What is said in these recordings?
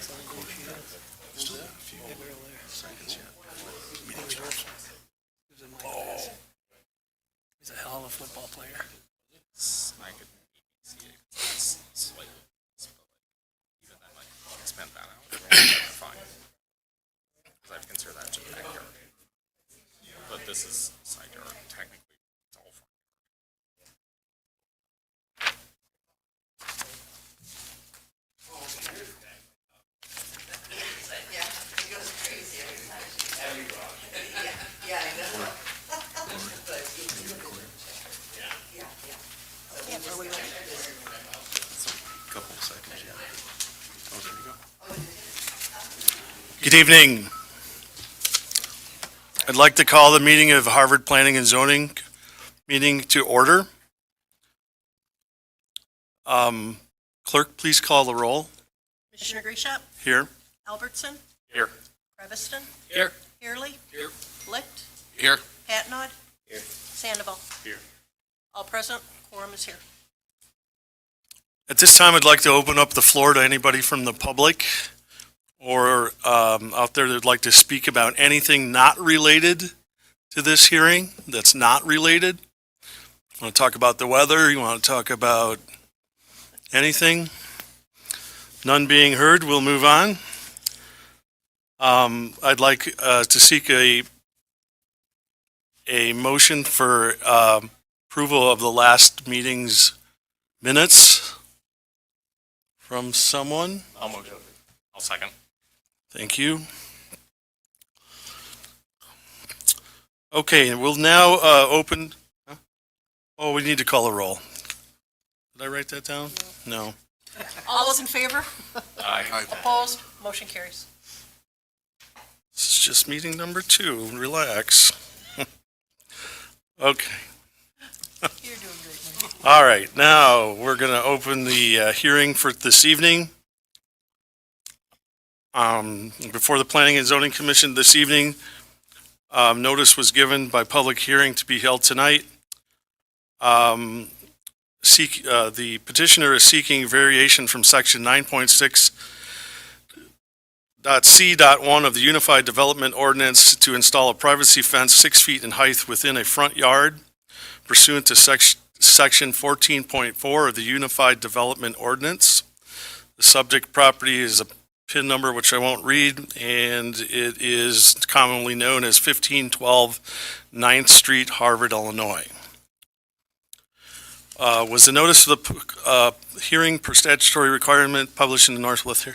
Still got a few seconds yet. Meeting starts. He's a hell of a football player. I could see it. It's slightly, but even then, expand that out. Fine. Because I've considered that just backyard. But this is side yard. Technically, it's all front. Yeah, he goes crazy every time. Yeah, I know. Couple seconds yet. Oh, there you go. Good evening. I'd like to call the meeting of Harvard Planning and Zoning meeting to order. Clerk, please call the roll. Commissioner Grieshop, Here. Albertson, Here. Creviston, Here. Hereley, Here. Licht, Here. Patnaude, Here. Sandoval. Here. All present, quorum is here. At this time, I'd like to open up the floor to anybody from the public or out there that'd like to speak about anything not related to this hearing, that's not related. You want to talk about the weather? You want to talk about anything? None being heard, we'll move on. I'd like to seek a motion for approval of the last meeting's minutes from someone. I'll motion. I'll second. Thank you. Okay, we'll now open. Oh, we need to call a roll. Did I write that down? No. All those in favor? Aye. Opposed? Motion carries. This is just meeting number 2. Relax. Okay. You're doing great, man. All right, now we're going to open the hearing for this evening. Before the Planning and Zoning Commission this evening, notice was given by public hearing to be held tonight. The petitioner is seeking variation from section 9.6.c.1 of the Unified Development Ordinance to install a privacy fence 6 feet in height within a front yard pursuant to section 14.4 of the Unified Development Ordinance. The subject property is a PIN number, which I won't read, and it is commonly known as 1512 9th Street, Harvard, Illinois. Was the notice of the hearing per statutory requirement published in the Northwest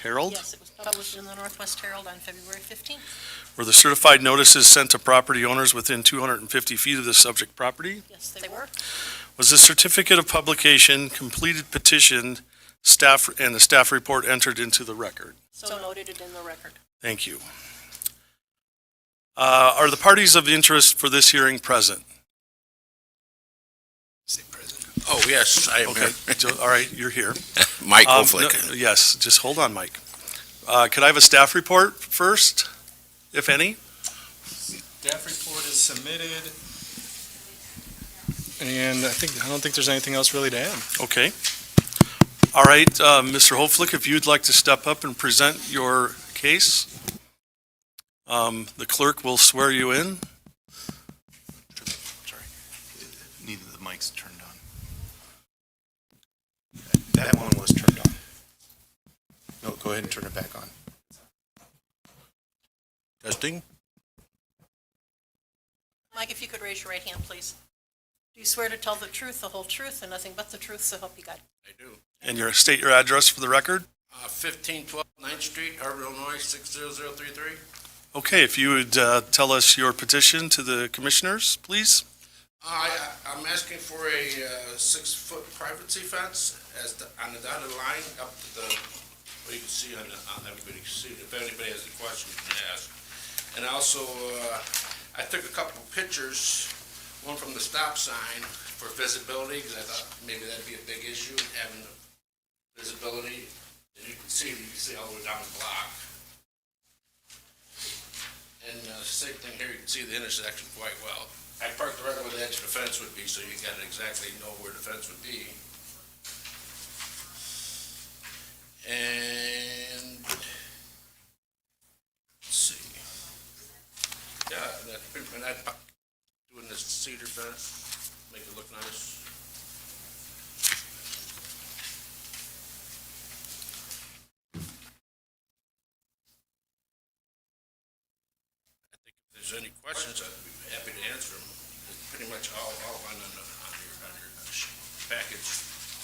Herald? Yes, it was published in the Northwest Herald on February 15th. Were the certified notices sent to property owners within 250 feet of the subject property? Yes, they were. Was the certificate of publication, completed petition, staff, and the staff report entered into the record? So noted it in the record. Thank you. Are the parties of interest for this hearing present? Oh, yes, I am Okay, all right, you're here. Mike No, Hoflick. yes, just hold on, Mike. Could I have a staff report first, if any? Staff report is submitted, and I don't think there's anything else really to add. Okay. All right, Mr. Hoflick, if you'd like to step up and present your case, the clerk will swear you in. Sorry, neither of the mics turned on. That one was turned on. No, go ahead and turn it back on. Testing? Mike, if you could raise your right hand, please. Do you swear to tell the truth, the whole truth, and nothing but the truth, so help you God? I do. And state your address for the record. 1512 9th Street, Harvard, Illinois, 60033. Okay, if you would tell us your petition to the commissioners, please. I'm asking for a 6-foot privacy fence on the dotted line up to the, well, you can see on everybody can see it. If anybody has a question, you can ask. And also, I took a couple of pictures, one from the stop sign for visibility, because I thought maybe that'd be a big issue, having the visibility. And you can see all the way down the block. And same thing here, you can see the intersection quite well. I parked right where the edge of the fence would be, so you gotta exactly know where the fence would be. And cedar fence, make it look nice. I think if there's any questions, I'd be happy to answer them. It's pretty much all on your package.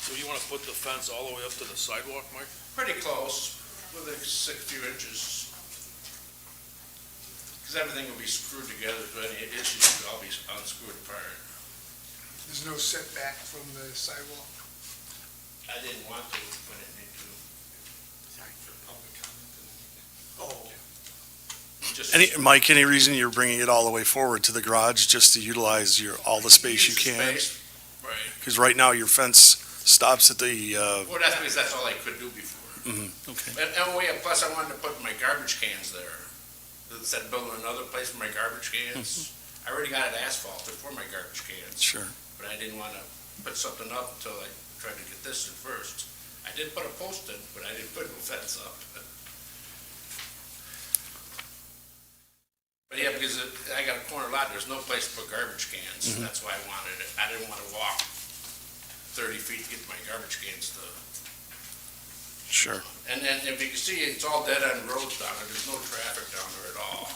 So you want to put the fence all the way up to the sidewalk, Mike? Pretty close, within a few inches. Because everything will be screwed together, so any issues will all be unscrewed apart. There's no setback from the sidewalk? I didn't want to, but I need to. For public comment? Oh. Just Mike, any reason you're bringing it all the way forward to the garage just to utilize all the space you use the can? space. Right. Because right now your fence stops at the, Well, that's because that's all I could do before. okay. And plus I wanted to put my garbage cans there. Instead of building another place for my garbage cans. I already got it asphalted for my garbage cans. Sure. But I didn't want to put something up until I tried to get this in first. I did put a post in, but I didn't put no fence up. But yeah, because I got a corner lot, there's no place to put garbage cans. That's why I wanted it. I didn't want to walk 30 feet to get my garbage cans to. Sure. And then if you can see, it's all dead end roads down there. There's no traffic down there at all.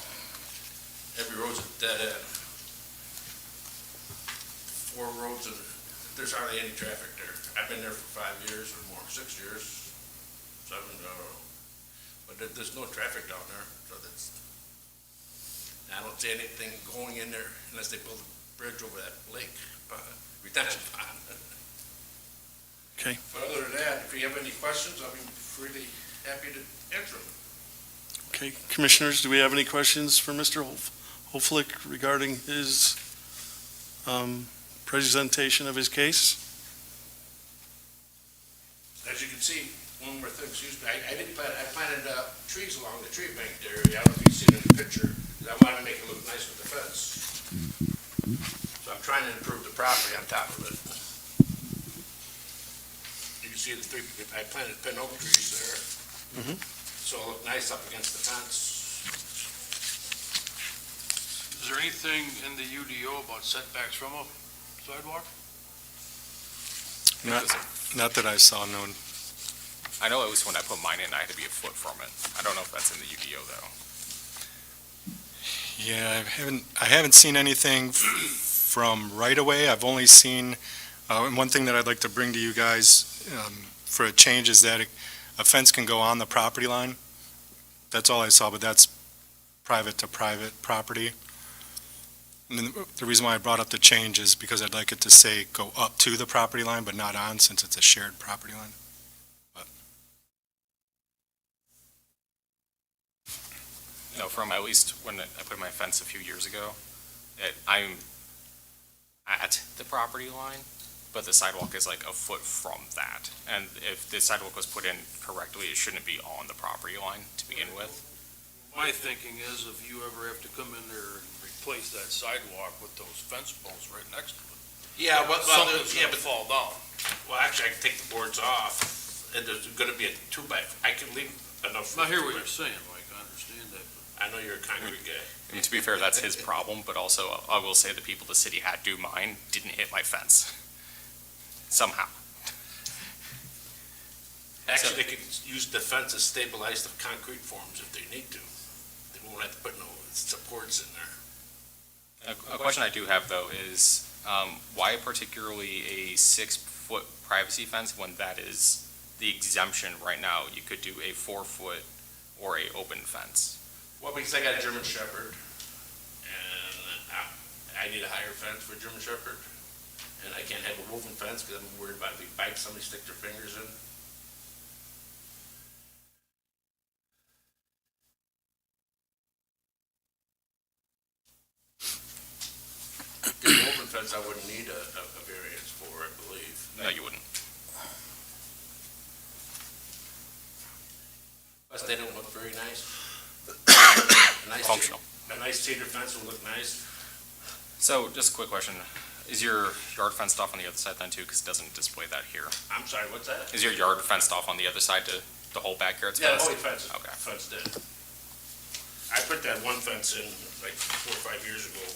Every road's a dead end. 4 roads and there's hardly any traffic there. I've been there for 5 years or more, 6 years, 7, I don't know. But there's no traffic down there, so I don't see anything going in there unless they build a bridge over that lake, retention pond. Okay. But other than that, if you have any questions, I'll be really happy to answer them. Okay. Commissioners, do we have any questions for Mr. Hoflick regarding his presentation of his case? As you can see, one more thing, excuse me, I planted trees along the tree bank there. I don't know if you've seen it in the picture. I wanted to make it look nice with the fence. So I'm trying to improve the property on top of it. You can see the 3, I planted pin oak trees there. So it'll look nice up against the fence. Is there anything in the UDO about setbacks from a sidewalk? Not that I saw, no. I know at least when I put mine in, I had to be a foot from it. I don't know if that's in the UDO though. Yeah, I haven't seen anything from right away. I've only seen, and one thing that I'd like to bring to you guys for a change is that a fence can go on the property line. That's all I saw, but that's private to private property. And then the reason why I brought up the change is because I'd like it to say go up to the property line, but not on, since it's a shared property line. No, from at least when I put my fence a few years ago, I'm at the property line, but the sidewalk is like a foot from that. And if the sidewalk was put in correctly, it shouldn't be on the property line to begin with. My thinking is if you ever have to come in there and replace that sidewalk with those fence posts right next to it, Yeah, something's yeah, gonna but, fall down. well, actually, I can take the boards off, and there's gonna be a 2x. I can leave enough. I hear what you're saying, Mike, I understand that, but I know you're a concrete guy. And to be fair, that's his problem, but also I will say the people the city had do mine didn't hit my fence. Somehow. Actually, they could use the fence as stabilized the concrete forms if they need to. They won't have to put no supports in there. A question I do have though is, why particularly a 6-foot privacy fence when that is the exemption right now? You could do a 4-foot or a open fence. Well, because I got a German Shepherd, and I need a higher fence for a German Shepherd, and I can't have a woven fence because I'm worried about if we bite, somebody stick their fingers in. The woven fence, I wouldn't need a variance for, I believe. No, you wouldn't. Plus, they don't look very nice. Functional. A nice cedar fence will look nice. So, just a quick question. Is your yard fenced off on the other side then too? Because it doesn't display that here. I'm sorry, what's that? Is your yard fenced off on the other side to the whole backyard's Yeah, the fenced? whole fence is Okay. fenced in. I put that one fence in like 4 or 5 years ago.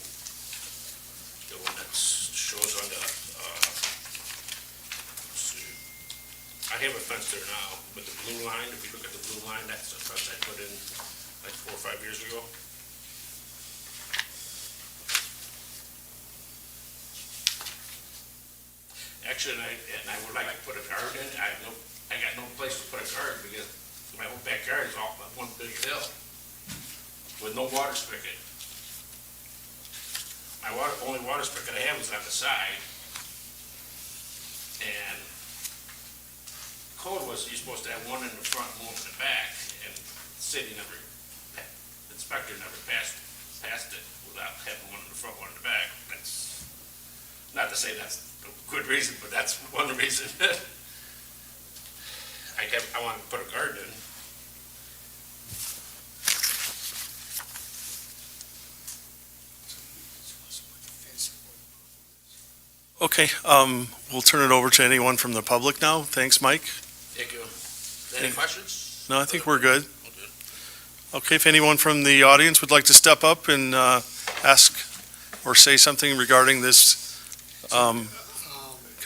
The one that shows on the, let's see. I have a fence there now, but the blue line, if you look at the blue line, that's a fence I put in like 4 or 5 years ago. Actually, and I would like to put a garden in. I got no place to put a garden because my whole backyard is all one big hill with no water spigot. My only water spigot I have is on the side. And code was you're supposed to have one in the front and one in the back, and the city never, the inspector never passed it without having one in the front, one in the back. That's not to say that's a good reason, but that's one reason. I wanted to put a garden in. Okay, we'll turn it over to anyone from the public now. Thanks, Mike. Thank you. Any questions? No, I think we're good. Okay. Okay, if anyone from the audience would like to step up and ask or say something regarding this, come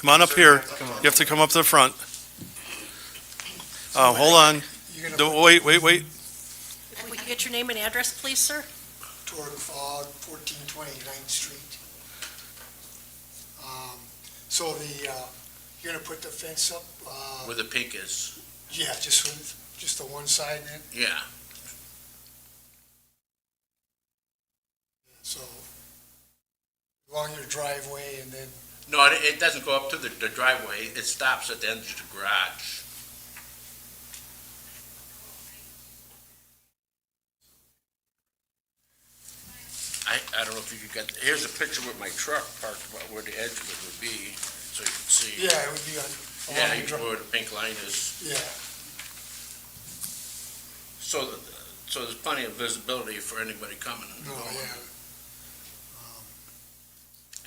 on up here. You have to come up to the front. Hold on. You're gonna Don't- Wait. If we could get your name and address, please, sir? put Torg Fog, 1420 9th Street. So you're gonna put the fence up, Where the pink is, yeah, just the one side then? yeah. So along your driveway and then, No, it doesn't go up to the driveway. It stops at the end of the garage. I don't know if you could get, here's a picture with my truck parked about where the edge of it would be, so you can see. yeah, it would be on. Yeah, along you the know where the pink line is. Yeah, So there's plenty of visibility for anybody coming and no, going. yeah.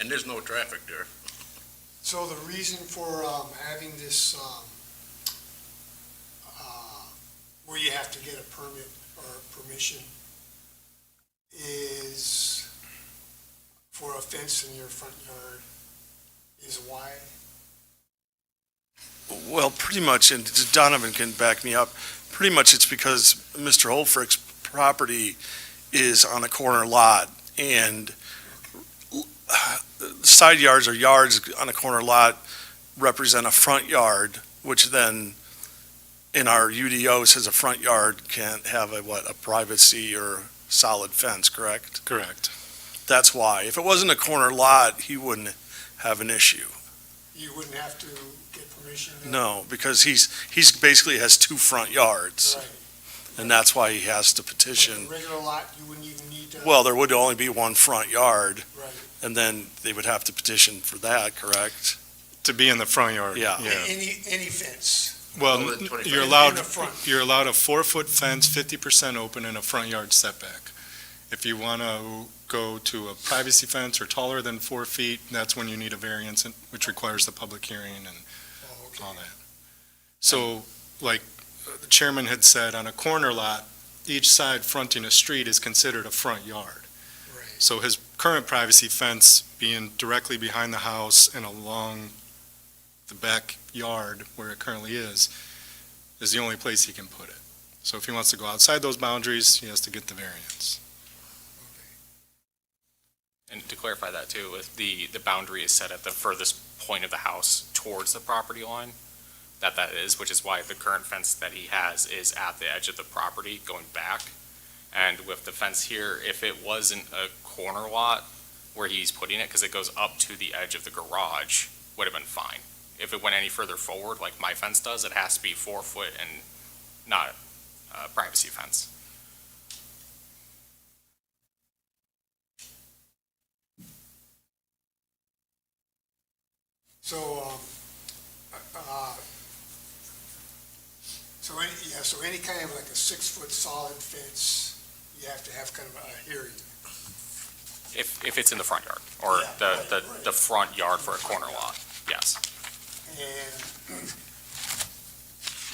And there's no traffic there. So the reason for having this, where you have to get a permit or permission is for a fence in your front yard is why? Well, pretty much, and Donovan can back me up, pretty much it's because Mr. Holfrick's property is on a corner lot, and side yards or yards on a corner lot represent a front yard, which then in our UDO says a front yard can't have a privacy or solid fence, correct? Correct. That's why. If it wasn't a corner lot, he wouldn't have an issue. You wouldn't have to get permission? then? No, because he's basically has 2 front yards, Right. and that's why he has to But petition. the regular lot, you wouldn't even need to? Well, there would only be 1 front yard, Right. and then they would have to petition for that, correct? To be in the front yard. Yeah. Any fence? Well, Over the 25. you're In allowed, the front. you're allowed a 4-foot fence, 50% open, and a front yard setback. If you want to go to a privacy fence or taller than 4 feet, that's when you need a variance, which requires the public hearing and Oh, okay. all that. So, like the chairman had said, on a corner lot, each side fronting a street is considered a front yard. Right. So his current privacy fence being directly behind the house and along the backyard where it currently is the only place he can put it. So if he wants to go outside those boundaries, he has to get the variance. And to clarify that too, if the boundary is set at the furthest point of the house towards the property line, that is, which is why the current fence that he has is at the edge of the property going back. And with the fence here, if it wasn't a corner lot where he's putting it, because it goes up to the edge of the garage, would have been fine. If it went any further forward, like my fence does, it has to be 4 foot and not a privacy fence. So any kind of like a 6-foot solid fence, you have to have kind of a hearing. If it's in the front yard, or Yeah, the front yard for a corner lot, yes. And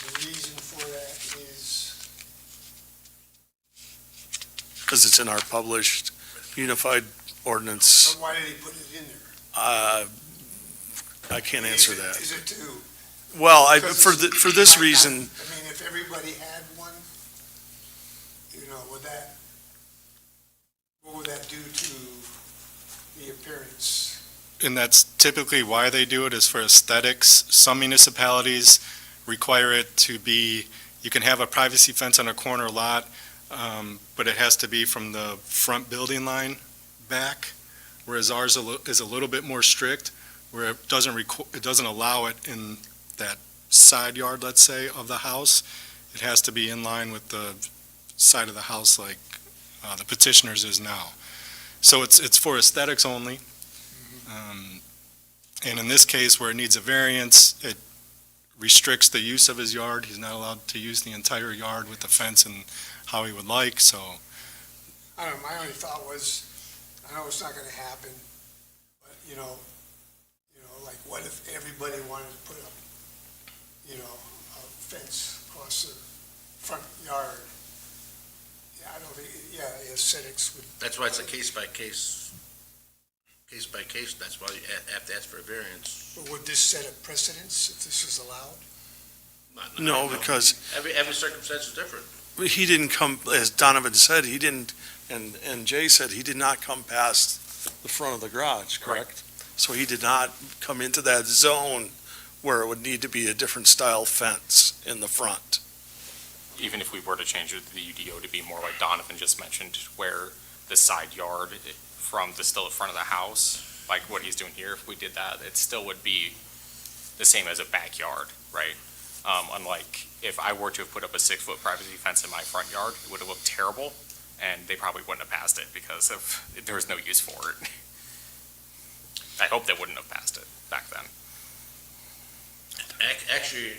the reason for that is, Because it's in our published unified ordinance. So why did he put it in there? I can't answer that. Is it to? Well, because it's- for this I reason, mean, if everybody had one, what would that do to the appearance? And that's typically why they do it, is for aesthetics. Some municipalities require it to be, you can have a privacy fence on a corner lot, but it has to be from the front building line back, whereas ours is a little bit more strict, where it doesn't allow it in that side yard, let's say, of the house. It has to be in line with the side of the house like the petitioner's is now. So it's for aesthetics only. And in this case, where it needs a variance, it restricts the use of his yard. He's not allowed to use the entire yard with the fence and how he would like, so. I don't know, my only thought was, I know it's not gonna happen, but, like, what if everybody wanted to put up, a fence across the front yard? Yeah, I don't think, aesthetics would. That's why it's a case by case, that's why you have to ask for a variance. But would this set a precedence if this is allowed? no, because Every circumstance is different. he didn't come, as Donovan said, he didn't, and Jay said, he did not come past the front of the garage, correct? So he did not come into that zone where it would need to be a different style fence in the front. Even if we were to change it to the UDO to be more like Donovan just mentioned, where the side yard from still the front of the house, like what he's doing here, if we did that, it still would be the same as a backyard, right? Unlike if I were to have put up a 6-foot privacy fence in my front yard, it would have looked terrible, and they probably wouldn't have passed it because there was no use for it. I hope they wouldn't have passed it back then. Actually,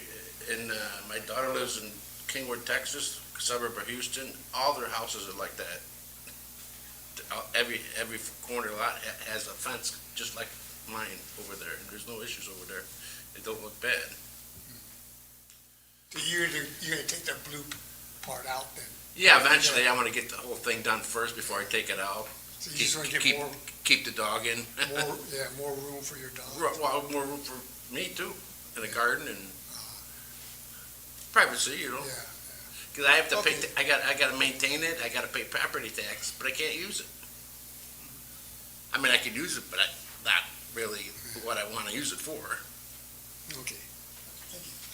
my daughter lives in Kingwood, Texas, suburb of Houston. All their houses are like that. Every corner lot has a fence just like mine over there. There's no issues over there. It don't look bad. So you're gonna take that blue part out then? Yeah, eventually I want to get the whole thing done first before I take it out. So you just wanna get Keep keep the dog in. more room for your dog? Well, more room for me too, in the garden and privacy, Yeah. Because I have to pay, Okay. I got to maintain it, I got to pay property tax, but I can't use it. I mean, I could use it, but not really what I want to use it for. Okay.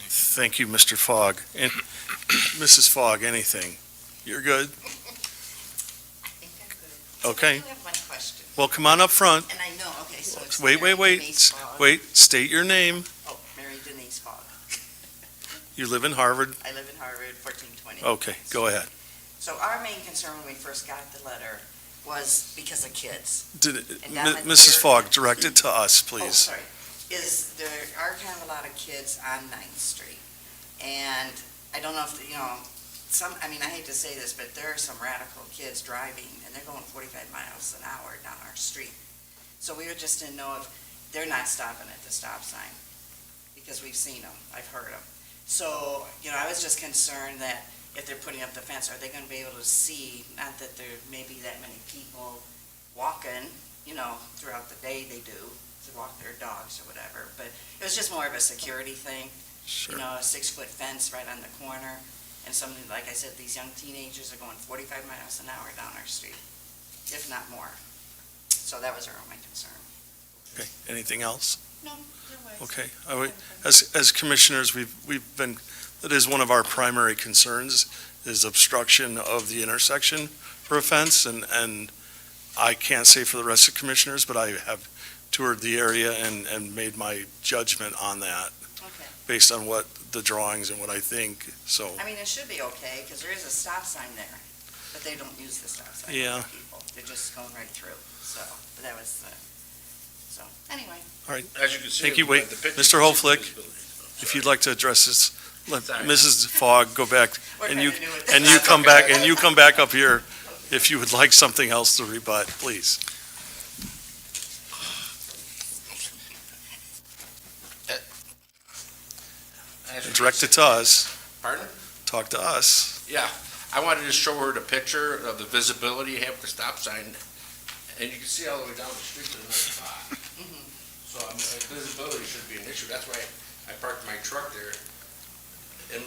Thank you, Mr. Fogg. And Mrs. Fogg, anything? You're good? I think I'm good. Okay. I do have one question, Well, come on up front. and I know, okay, so it's. Wait, Mary Denise Fogg. wait, state your name. Oh, Mary Denise Fogg. You live in Harvard? I live in Harvard, 1420. Okay, go ahead. So our main concern when we first got the letter was because of kids. Did- down at Mrs. your- Fogg, direct it to us, Oh, please. sorry. There are kind of a lot of kids on 9th Street. And I don't know if, I hate to say this, but there are some radical kids driving and they're going 45 miles an hour down our street. So we just didn't know if they're not stopping at the stop sign because we've seen them, I've heard them. So, I was just concerned that if they're putting up the fence, are they going to be able to see, not that there may be that many people walking, throughout the day they do, to walk their dogs or whatever, but it was just more of a security thing. Sure. A 6-foot fence right on the corner, and something, like I said, these young teenagers are going 45 miles an hour down our street, if not more. So that was our only concern. Okay, anything else? No, you're right. Okay. As commissioners, we've been, that is one of our primary concerns, is obstruction of the intersection for a fence, and I can't say for the rest of commissioners, but I have toured the area and made my judgment on that Okay. based on what the drawings and what I think, so. It should be okay, because there is a stop sign there, but they don't use the stop sign. Yeah. People, they're just going right through, so, but that was, so, anyway. As you can see. Thank you. Wait, the picture- Mr. Hoflick, If you'd like to address this, let Sorry. Mrs. Fogg go back, We're and you, kinda new at this. and you come back, and you come back up here if you would like something else to rebut, please. Direct it to us, Pardon? talk to us. Yeah, I wanted to show her the picture of the visibility you have with the stop sign, And you can see all the way down the street to another spot. So, I mean, visibility should be an issue. That's why I parked my truck there. And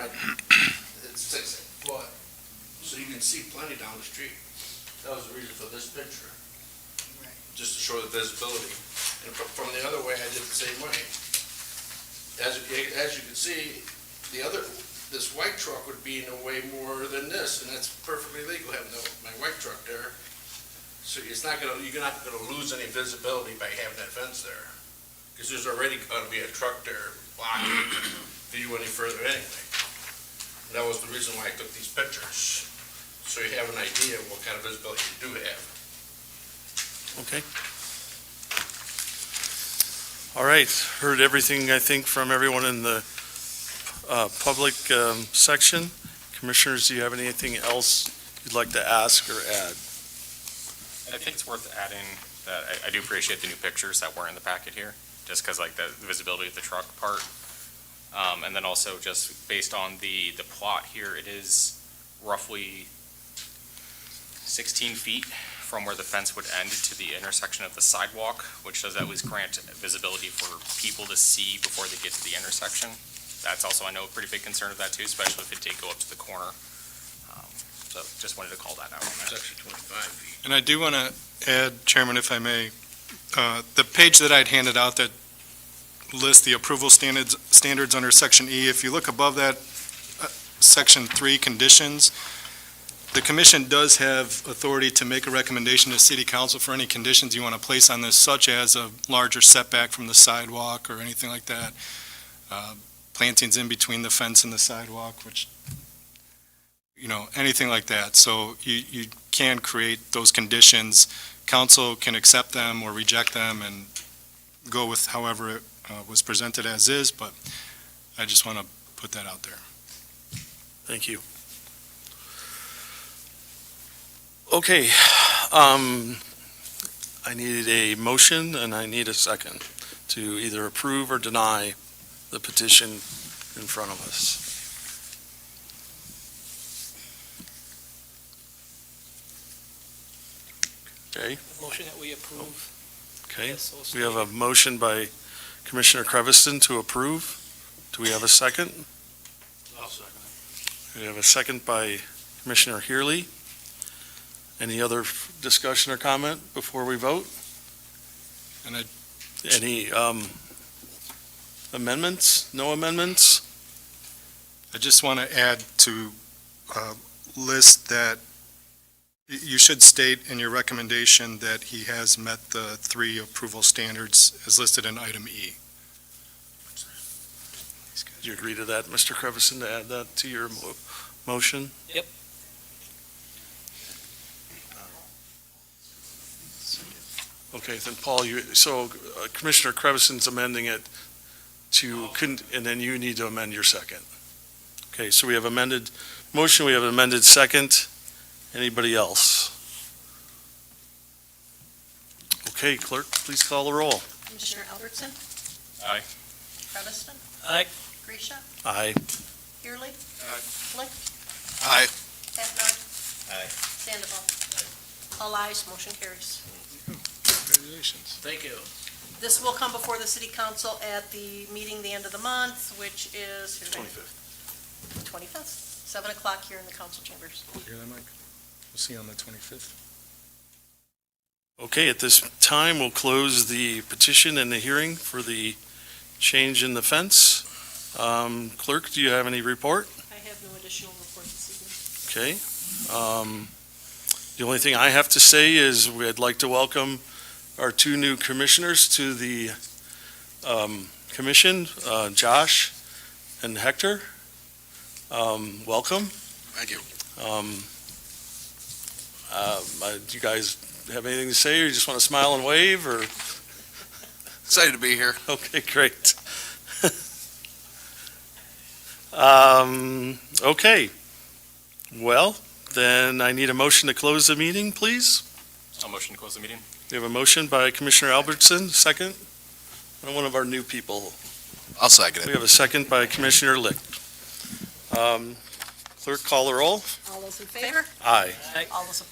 it's 6 foot, so you can see plenty down the street. That was the reason for this picture. Just to show the visibility. And from the other way, I did the same way. As you can see, this white truck would be no way more than this, and that's perfectly legal, having my white truck there. So you're not gonna lose any visibility by having that fence there. Because there's already gonna be a truck there blocking view any further anyway. And that was the reason why I took these pictures. So you have an idea of what kind of visibility you do have. Okay. All right, heard everything, I think, from everyone in the public section. Commissioners, do you have anything else you'd like to ask or add? I think it's worth adding that I do appreciate the new pictures that weren't in the packet here, just because like the visibility of the truck part. And then also just based on the plot here, it is roughly 16 feet from where the fence would end to the intersection of the sidewalk, which does at least grant visibility for people to see before they get to the intersection. That's also, I know, a pretty big concern of that too, especially if it did go up to the corner. So just wanted to call that out on that. It's actually 25 feet. And I do want to add, Chairman, if I may, the page that I'd handed out that lists the approval standards under Section E, if you look above that, Section 3, conditions, the commission does have authority to make a recommendation to City Council for any conditions you want to place on this, such as a larger setback from the sidewalk or anything like that. Plantings in between the fence and the sidewalk, which, anything like that. So you can create those conditions. Council can accept them or reject them and go with however it was presented as is, but I just want to put that out there. Thank you. Okay, I needed a motion and I need a second to either approve or deny the petition in front of us. Okay, Motion that we approve. okay. Yes, so We have a motion by Commissioner Creviston to approve. Do we have a second? I'll second it. We have a second by Commissioner Hereley. Any other discussion or comment before we vote? And I Any amendments? No amendments? just want to add to list that you should state in your recommendation that he has met the 3 approval standards as listed in item E. Do you agree to that, Mr. Creviston, to add that to your motion? Yep. Okay, then Paul, Commissioner Creviston's amending it to, and then you need to amend your second. Okay, so we have amended motion, we have amended second. Anybody else? Okay, clerk, please call the roll. Commissioner Albertson? Aye. Creviston? Aye. Grieshop? Aye. Hereley? Licht? Aye. Patnaude? Aye. Sandoval? All ayes, motion carries. Congratulations. Thank you. This will come before the city council at the meeting the end of the month, which is 25th, 7 o'clock here in the council chambers. Hear that, Mike? We'll see you on the 25th. Okay, at this time, we'll close the petition and the hearing for the change in the fence. Clerk, do you have any report? I have no additional report this evening. Okay. The only thing I have to say is we'd like to welcome our 2 new commissioners to the commission, Josh and Hector. Welcome. Thank you. Do you guys have anything to say, or you just want to smile and wave, or? Excited to be here. Okay, great. Okay. Well, then I need a motion to close the meeting, please. I'll motion to close the meeting. We have a motion by Commissioner Albertson, second. And one of our new people. I'll second We it. have a second by Commissioner Licht. Clerk, call the roll. All those in favor? Aye. All those opposed?